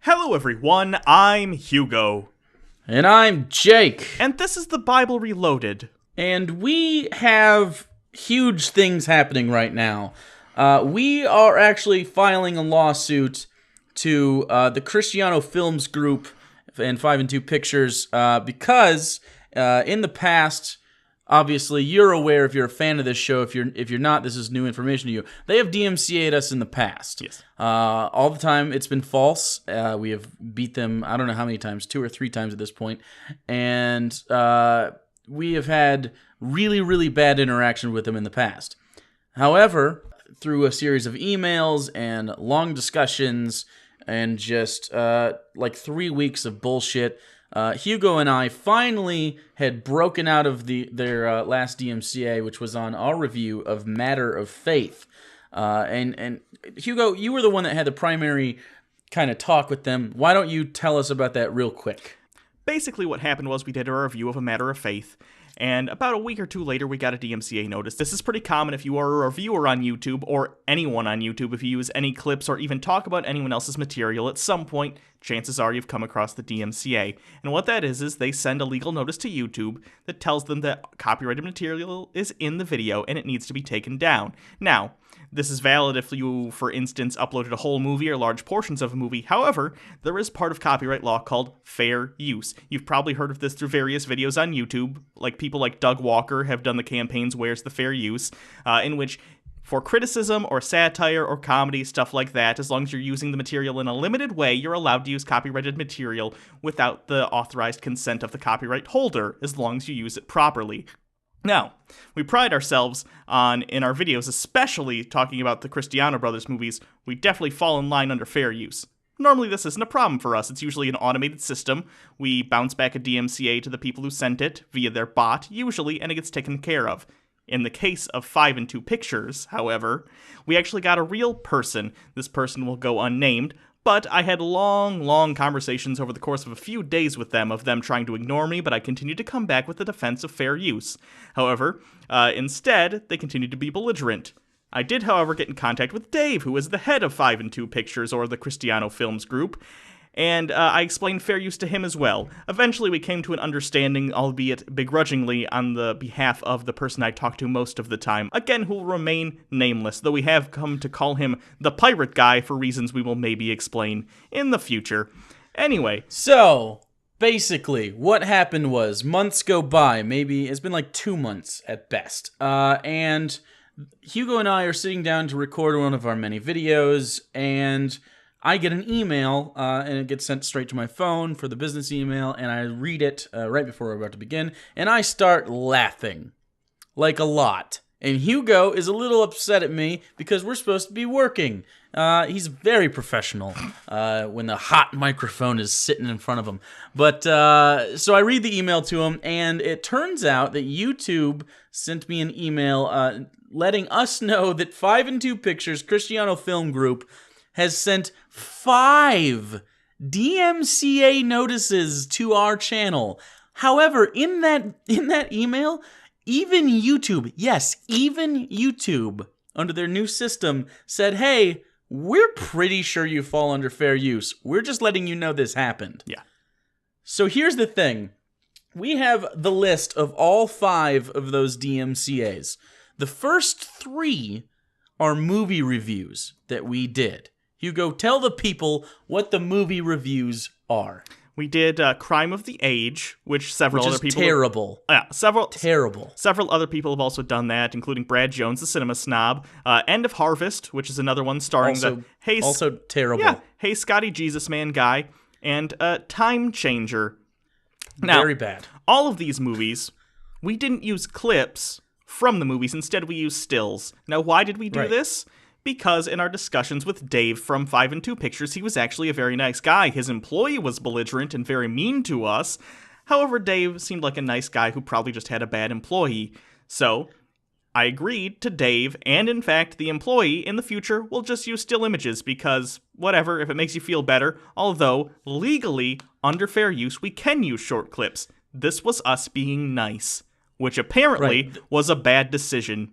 Hello everyone, I'm Hugo. And I'm Jake. And this is the Bible Reloaded. And we have huge things happening right now. We are actually filing a lawsuit to the Cristiano Films Group and 5 and 2 Pictures because in the past, obviously you're aware if you're a fan of this show. If you're not, this is new information to you. They have DMCA'd us in the past. Yes. All the time it's been false. We have beat them, I don't know how many times, 2 or 3 times at this point. And we have had really, really bad interaction with them in the past. However, through a series of emails and long discussions and just like 3 weeks of bullshit, Hugo and I finally had broken out of their last DMCA, which was on our review of Matter of Faith. And Hugo, you were the one that had the primary kind of talk with them. Why don't you tell us about that real quick? Basically what happened was we did a review of A Matter of Faith, and about a week or two later we got a DMCA notice. This is pretty common if you are a reviewer on YouTube, or anyone on YouTube. If you use any clips or even talk about anyone else's material, at some point, chances are you've come across the DMCA. And what that is they send a legal notice to YouTube that tells them that copyrighted material is in the video and it needs to be taken down. Now, this is valid if you, for instance, uploaded a whole movie or large portions of a movie. However, there is part of copyright law called fair use. You've probably heard of this through various videos on YouTube, like people like Doug Walker have done the campaigns Where's the Fair Use, in which for criticism or satire or comedy, stuff like that, as long as you're using the material in a limited way, you're allowed to use copyrighted material without the authorized consent of the copyright holder, as long as you use it properly. Now, we pride ourselves on, in our videos, especially talking about the Cristiano Brothers movies, we definitely fall in line under fair use. Normally this isn't a problem for us. It's usually an automated system. We bounce back a DMCA to the people who sent it via their bot, usually, and it gets taken care of. In the case of 5 and 2 Pictures, however, we actually got a real person. This person will go unnamed, but I had long conversations over the course of a few days with them, of them trying to ignore me, but I continued to come back with the defense of fair use. However, instead, they continued to be belligerent. I did, however, get in contact with Dave, who is the head of 5 and 2 Pictures, or the Cristiano Films Group, and I explained fair use to him as well. Eventually, we came to an understanding, albeit begrudgingly, on the behalf of the person I talked to most of the time. Again, who will remain nameless, though we have come to call him the Pirate Guy for reasons we will maybe explain in the future. Anyway. So, basically, what happened was, months go by, maybe, it's been like 2 months at best, and Hugo and I are sitting down to record one of our many videos, and I get an email, and it gets sent straight to my phone for the business email, and I read it right before we're about to begin, and I start laughing. Like a lot. And Hugo is a little upset at me because we're supposed to be working. He's very professional when the hot microphone is sitting in front of him. But, so I read the email to him, and it turns out that YouTube sent me an email letting us know that 5 and 2 Pictures, Cristiano Film Group, has sent 5 DMCA notices to our channel. However, in that email, even YouTube, yes, even YouTube, under their new system, said, hey, we're pretty sure you fall under fair use. We're just letting you know this happened. Yeah. So here's the thing. We have the list of all 5 of those DMCAs. The first 3 are movie reviews that we did. Hugo, tell the people what the movie reviews are. We did Crime of the Age, which several other people... terrible. Terrible. Several other people have also done that, including Brad Jones, the cinema snob. End of Harvest, which is another one starring also terrible. Yeah, Hey Scotty Jesus Man guy, and Time Changer. Now, very bad. All of these movies, we didn't use clips from the movies. Instead, we used stills. Now, why did we do this? Because in our discussions with Dave from 5 and 2 Pictures, he was actually a very nice guy. His employee was belligerent and very mean to us. However, Dave seemed like a nice guy who probably just had a bad employee. So, I agreed to Dave, and in fact, the employee in the future will just use still images because, whatever, if it makes you feel better, although, legally, under fair use, we can use short clips. This was us being nice, which apparently was a bad decision.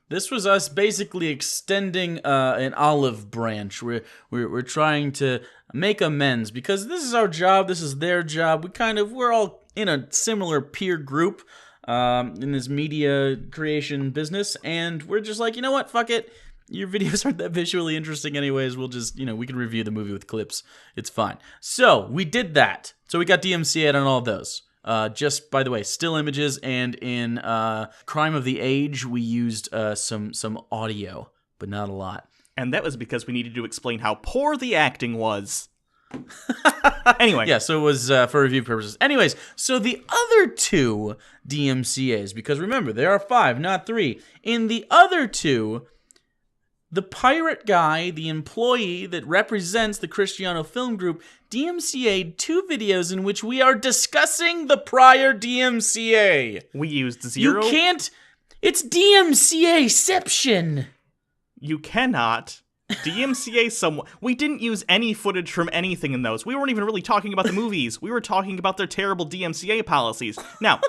This was us basically extending an olive branch. We're trying to make amends because this is our job. This is their job. We're all in a similar peer group in this media creation business, and we're just like, you know what? Fuck it. Your videos aren't that visually interesting anyways. We'll just, we can review the movie with clips. It's fine. So we did that. So we got DMCA'd on all of those. Just, by the way, still images, and in Crime of the Age, we used some audio, but not a lot. And that was because we needed to explain how poor the acting was. Anyway. Yeah, so it was for review purposes. Anyways, so the other two DMCAs, because remember, there are 5, not 3. In the other two, the pirate guy, the employee that represents the Cristiano Film Group, DMCA'd 2 videos in which we are discussing the prior DMCA. We used 0. You can't... It's DMCA-ception. You cannot DMCA someone. We didn't use any footage from anything in those. We weren't even really talking about the movies. We were talking about their terrible DMCA policies. Now,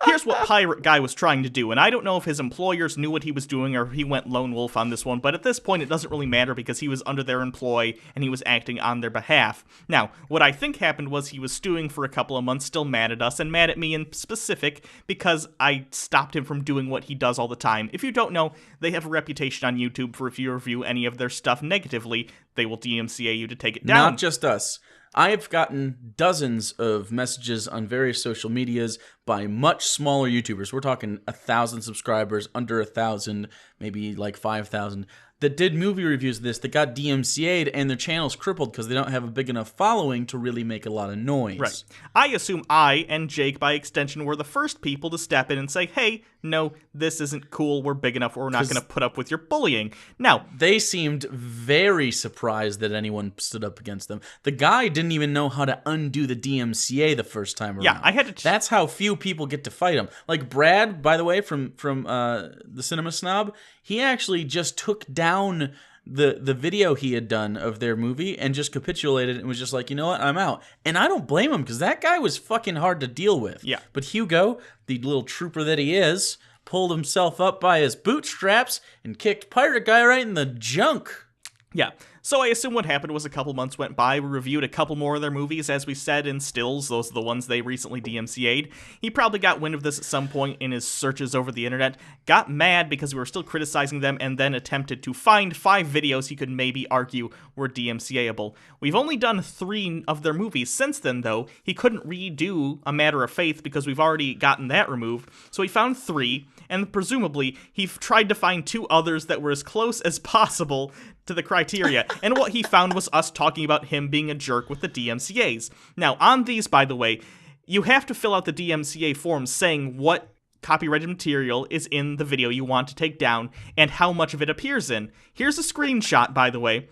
here's what Pirate Guy was trying to do, and I don't know if his employers knew what he was doing or if he went lone wolf on this one, but at this point it doesn't really matter because he was under their employ and he was acting on their behalf. Now, what I think happened was he was stewing for a couple of months, still mad at us, and mad at me in specific because I stopped him from doing what he does all the time. If you don't know, they have a reputation on YouTube for if you review any of their stuff negatively, they will DMCA you to take it down. Not just us. I have gotten dozens of messages on various social medias by much smaller YouTubers. We're talking 1,000 subscribers, under 1,000, maybe like 5,000, that did movie reviews of this that got DMCA'd and their channels crippled because they don't have a big enough following to really make a lot of noise. Right. I assume I and Jake, by extension, were the first people to step in and say, hey, no, this isn't cool, we're big enough, we're not going to put up with your bullying. Now, they seemed very surprised that anyone stood up against them. The guy didn't even know how to undo the DMCA the first time around. Yeah, I had to... That's how few people get to fight him. Like Brad, by the way, from the Cinema Snob, he actually just took down the video he had done of their movie and just capitulated and was just like, you know what, I'm out. And I don't blame him because that guy was fucking hard to deal with. Yeah. But Hugo, the little trooper that he is, pulled himself up by his bootstraps and kicked Pirate Guy right in the junk. Yeah. So I assume what happened was a couple months went by, we reviewed a couple more of their movies, as we said, in stills. Those are the ones they recently DMCA'd. He probably got wind of this at some point in his searches over the internet, got mad because we were still criticizing them, and then attempted to find 5 videos he could maybe argue were DMCA'able. We've only done 3 of their movies since then, though. He couldn't redo A Matter of Faith because we've already gotten that removed, so he found 3, and presumably he tried to find 2 others that were as close as possible to the criteria, and what he found was us talking about him being a jerk with the DMCAs. Now, on these, by the way, you have to fill out the DMCA forms saying what copyrighted material is in the video you want to take down and how much of it appears in. Here's a screenshot, by the way.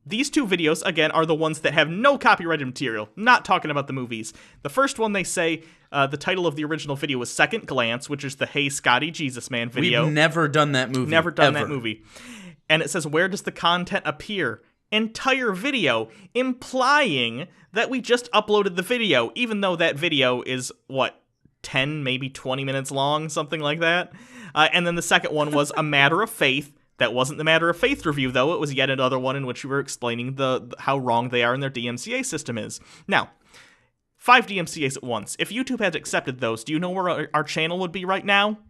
These 2 videos, again, are the ones that have no copyrighted material, not talking about the movies. The first one, they say, the title of the original video was Second Glance, which is the Hey Scotty Jesus Man video. We've never done that movie. Never done ever. that movie. And it says, where does the content appear? Entire video, implying that we just uploaded the video, even though that video is, 10, maybe 20 minutes long, something like that. And then the second one was A Matter of Faith. That wasn't the Matter of Faith review, though. It was yet another one in which we were explaining how wrong they are and their DMCA system is. Now, 5 DMCAs at once. If YouTube had accepted those, do you know where our channel would be right now?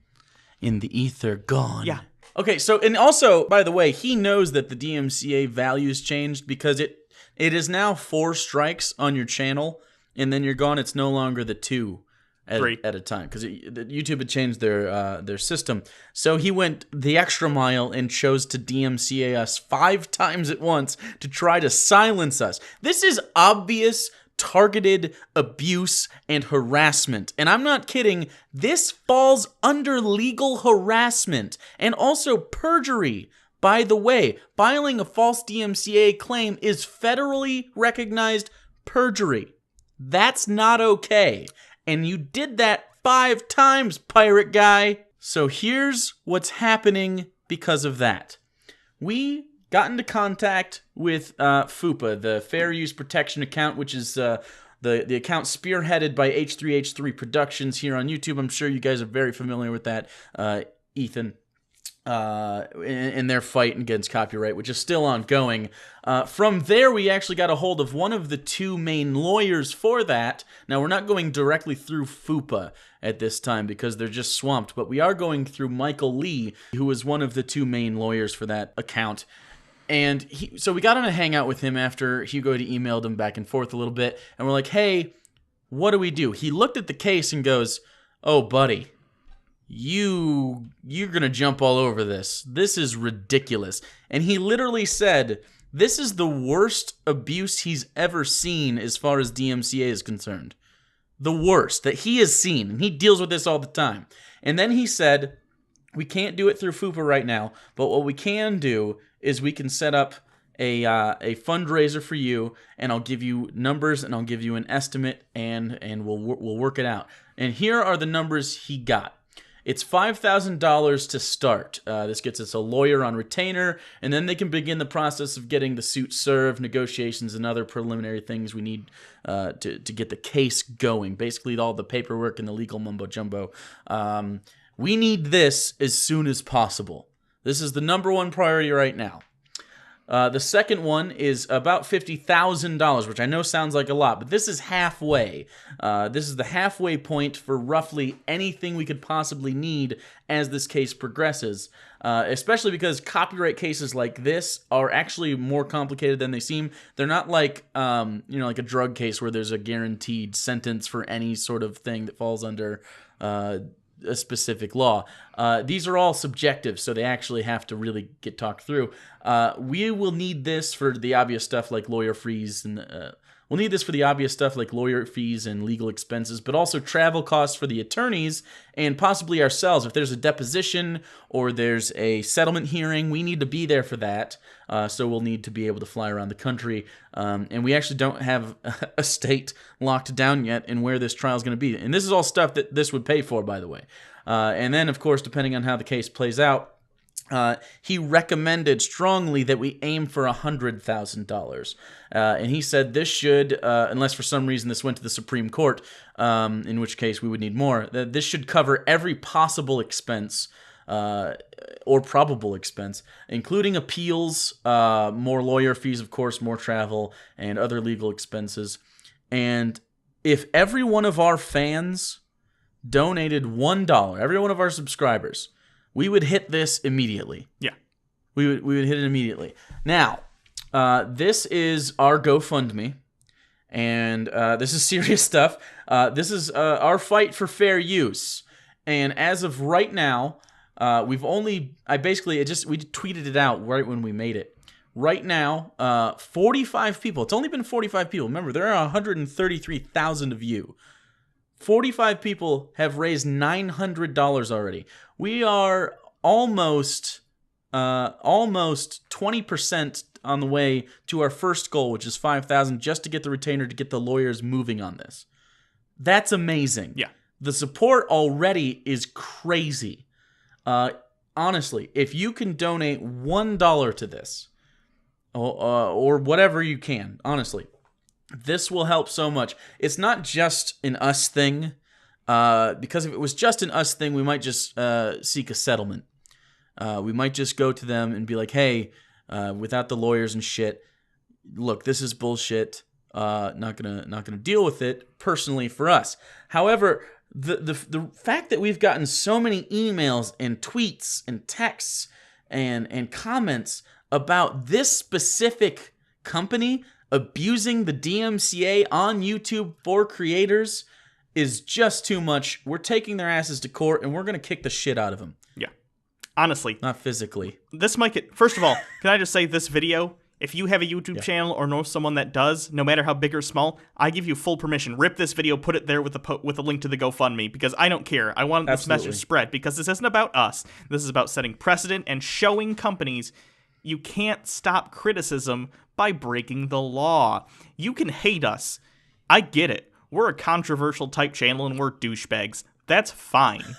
In the ether, gone. Yeah. Okay, so, and also, by the way, he knows that the DMCA values changed because it is now 4 strikes on your channel, and then you're gone. It's no longer the 2 at a time because YouTube had changed their system. So he went the extra mile and chose to DMCA us 5 times at once to try to silence us. This is obvious targeted abuse and harassment. And I'm not kidding, this falls under legal harassment and also perjury. By the way, filing a false DMCA claim is federally recognized perjury. That's not okay. And you did that 5 times, Pirate Guy. So here's what's happening because of that. We got into contact with FUPA, the Fair Use Protection account, which is the account spearheaded by H3H3 Productions here on YouTube. I'm sure you guys are very familiar with that, Ethan. in their fight against copyright, which is still ongoing. From there, we actually got a hold of one of the two main lawyers for that. Now, we're not going directly through FUPA at this time because they're just swamped, but we are going through Michael Lee, who was one of the two main lawyers for that account. And so we got on a hangout with him after Hugo had emailed him back and forth a little bit, and we're like, hey, what do we do? He looked at the case and goes, oh, buddy, you're gonna jump all over this. This is ridiculous. And he literally said, this is the worst abuse he's ever seen as far as DMCA is concerned. The worst that he has seen, and he deals with this all the time. And then he said, we can't do it through FUPA right now, but what we can do is we can set up a fundraiser for you, and I'll give you numbers, and I'll give you an estimate, and we'll work it out. And here are the numbers he got. It's $5,000 to start. This gets us a lawyer on retainer, and then they can begin the process of getting the suit served, negotiations, and other preliminary things we need to get the case going. Basically, all the paperwork and the legal mumbo-jumbo. We need this as soon as possible. This is the number one priority right now. The second one is about $50,000, which I know sounds like a lot, but this is halfway. This is the halfway point for roughly anything we could possibly need as this case progresses, especially because copyright cases like this are actually more complicated than they seem. They're not like, like a drug case where there's a guaranteed sentence for any sort of thing that falls under a specific law. These are all subjective, so they actually have to really get talked through. We will need this for the obvious stuff like lawyer fees, and we'll need this for the obvious stuff like lawyer fees and legal expenses, but also travel costs for the attorneys and possibly ourselves. If there's a deposition or there's a settlement hearing, we need to be there for that. So we'll need to be able to fly around the country. And we actually don't have a state locked down yet in where this trial is going to be. And this is all stuff that this would pay for, by the way. And then, of course, depending on how the case plays out, he recommended strongly that we aim for $100,000. And he said this should, unless for some reason this went to the Supreme Court, in which case we would need more, that this should cover every possible expense or probable expense, including appeals, more lawyer fees, of course, more travel, and other legal expenses. And if every one of our fans donated $1, every one of our subscribers, we would hit this immediately. Yeah. We would hit it immediately. Now, this is our GoFundMe, and this is serious stuff. This is our fight for fair use. And as of right now, we tweeted it out right when we made it. Right now, 45 people. It's only been 45 people. Remember, there are 133,000 of you. 45 people have raised $900 already. We are almost 20% on the way to our first goal, which is $5,000, just to get the retainer, to get the lawyers moving on this. That's amazing. Yeah. The support already is crazy. Honestly, if you can donate $1 to this, or whatever you can, honestly, this will help so much. It's not just an us thing, because if it was just an us thing, we might just seek a settlement. We might just go to them and be like, hey, without the lawyers and shit, look, this is bullshit. Not gonna deal with it personally for us. However, the fact that we've gotten so many emails and tweets and texts and comments about this specific company abusing the DMCA on YouTube for creators is just too much. We're taking their asses to court, and we're going to kick the shit out of them. Yeah. Honestly. Not physically. This might get... First of all, can I just say this video, if you have a YouTube channel or know someone that does, no matter how big or small, I give you full permission. Rip this video, put it there with a link to the GoFundMe, because I don't care. I want this message spread, because this isn't about us. This is about setting precedent and showing companies you can't stop criticism by breaking the law. You can hate us. I get it. We're a controversial type channel and we're douchebags. That's fine.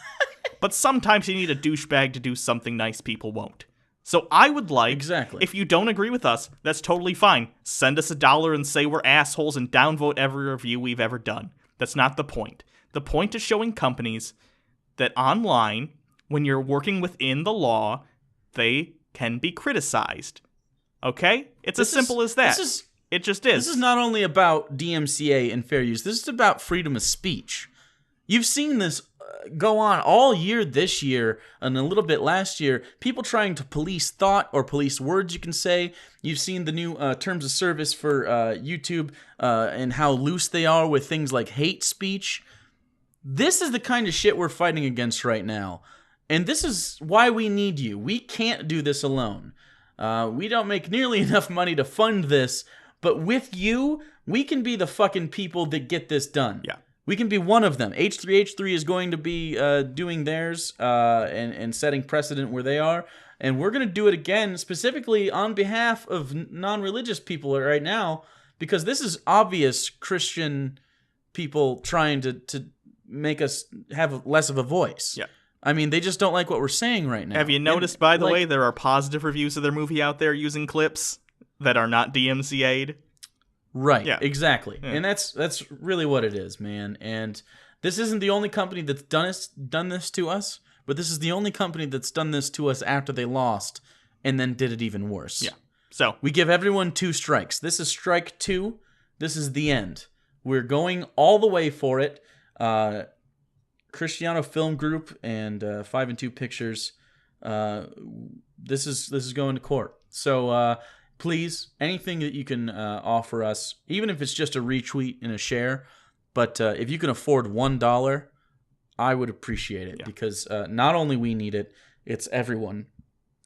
But sometimes you need a douchebag to do something nice people won't. So I would like, if you don't agree with us, that's totally fine. Send us $1 and say we're assholes and downvote every review we've ever done. That's not the point. The point is showing companies that online, when you're working within the law, they can be criticized. Okay? It's as simple as that. It just is. This is not only about DMCA and fair use. This is about freedom of speech. You've seen this go on all year this year and a little bit last year. People trying to police thought or police words, you can say. You've seen the new terms of service for YouTube and how loose they are with things like hate speech. This is the kind of shit we're fighting against right now. And this is why we need you. We can't do this alone. We don't make nearly enough money to fund this, but with you, we can be the fucking people that get this done. Yeah. We can be one of them. H3H3 is going to be doing theirs and setting precedent where they are. And we're going to do it again, specifically on behalf of non-religious people right now, because this is obvious Christian people trying to make us have less of a voice. Yeah. I mean, they just don't like what we're saying right now. Have you noticed, by the way, there are positive reviews of their movie out there using clips that are not DMCA'd? Right, yeah. Exactly. Yeah. And that's really what it is, man. And this isn't the only company that's done this to us, but this is the only company that's done this to us after they lost and then did it even worse. Yeah. So we give everyone 2 strikes. This is strike 2. This is the end. We're going all the way for it. Cristiano Film Group and 5 and 2 Pictures. This is going to court. So please, anything that you can offer us, even if it's just a retweet and a share, but if you can afford $1, I would appreciate it, because not only we need it, it's everyone.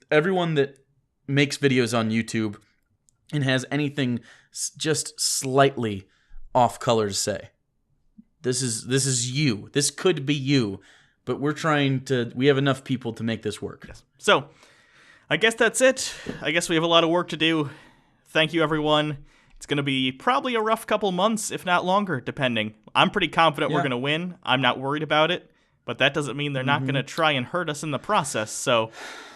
Everyone that makes videos on YouTube and has anything just slightly off color to say. This is you. This could be you, but we have enough people to make this work. Yes. So I guess that's it. I guess we have a lot of work to do. Thank you, everyone. It's going to be probably a rough couple months, if not longer, depending. I'm pretty confident we're going to win. I'm not worried about it, but that doesn't mean they're not going to try and hurt us in the process. So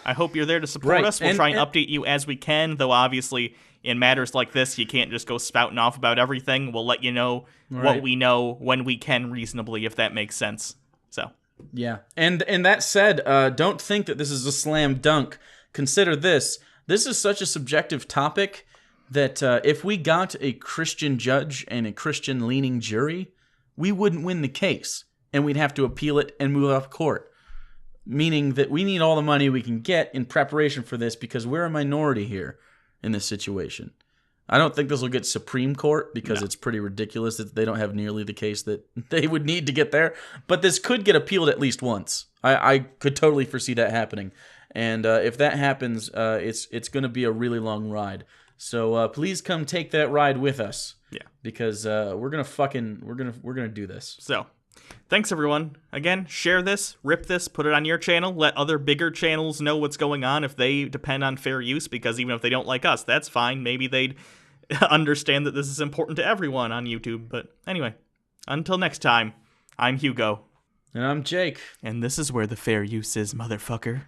I hope you're there to support us. We'll try and update you as we can, though obviously in matters like this, you can't just go spouting off about everything. We'll let you know what we know when we can reasonably, if that makes sense. So yeah. And that said, don't think that this is a slam dunk. Consider this. This is such a subjective topic that if we got a Christian judge and a Christian-leaning jury, we wouldn't win the case, and we'd have to appeal it and move up court, meaning that we need all the money we can get in preparation for this, because we're a minority here in this situation. I don't think this will get Supreme Court, because it's pretty ridiculous that they don't have nearly the case that they would need to get there, but this could get appealed at least once. I could totally foresee that happening. And if that happens, it's going to be a really long ride. So please come take that ride with us. Yeah. Because we're gonna do this. So, thanks everyone. Again, share this, rip this, put it on your channel. Let other bigger channels know what's going on if they depend on fair use. Because even if they don't like us, that's fine. Maybe they'd understand that this is important to everyone on YouTube. But anyway, until next time, I'm Hugo. And I'm Jake. And this is where the fair use is, motherfucker.